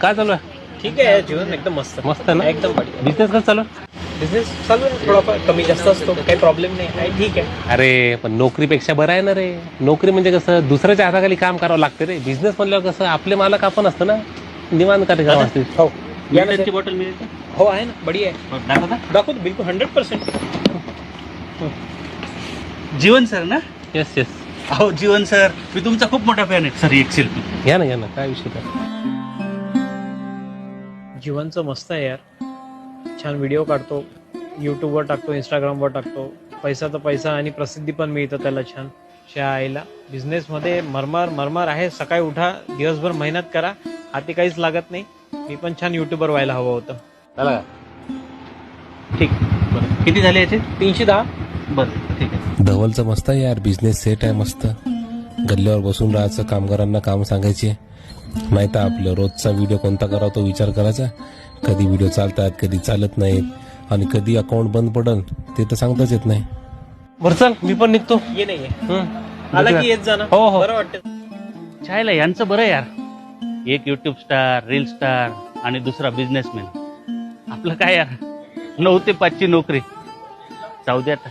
काय चालू आहे? ठीक आहे, जीवन एकदम मस्त मस्त ना? एकदम बढिया. बिझनेस कसं चालू आहे? बिझनेस चालू आहे, थोडाफार कमी जास्त असतो, काही प्रॉब्लेम नाही आहे, ठीक आहे. अरे पण नोकरीपेक्षा बरं आहे ना रे. नोकरी म्हणजे कसं दुसऱ्याच्या हाताखाली काम करावं लागते रे. बिझनेस म्हणल्यावर कसं आपले मालक आपण असतं ना, निवांत का काम असते. हो या ना मिनटची सर. बॉटल मिळते हो आहे ना, बढिया आहे. दाखवता दाखवतो बिलकुल 100%. जीवन सर ना? Yes yes. अहो जीवन सर, मी तुमचा खूप मोठा फॅन आहे सर. एक सेल्फी. घ्या ना काय विषय नाही. जीवनचं मस्त आहे यार, छान व्हिडिओ काढतो, यूट्यूबवर टाकतो, इंस्टाग्रामवर टाकतो, पैसा तर पैसा आणि प्रसिद्धी पण मिळतं त्याला छान. शा आईला बिझनेसमध्ये मरमर आहे. सकाळी उठा, दिवसभर मेहनत करा, हाती काहीच लागत नाही. मी पण छान युट्यूबर व्हायला हवं होतं. चला का? ठीक. बरं, किती झाले याचे? 310. बरं ठीक आहे. धवलचं मस्त आहे यार, बिझनेस सेट आहे मस्त. गल्ल्यावर बसून राहायचं, कामगारांना काम सांगायचे, नाही तर आपलं रोजचा व्हिडिओ कोणता करावा तो विचार करायचा. कधी व्हिडिओ चालतात, कधी चालत नाहीत, आणि कधी अकाउंट बंद पडल ते तर सांगताच येत नाही. बरं चल मी पण निघतो. ये नाही हम्म. आला की येत जाणं. हो, हो. बरं वाटतं. छायला यांचं बरं यार. एक युट्यूब स्टार, रील स्टार आणि दुसरा बिझनेसमॅन. आपलं काय यार, 9 ते 5 ची नोकरी. जाऊ दे आता.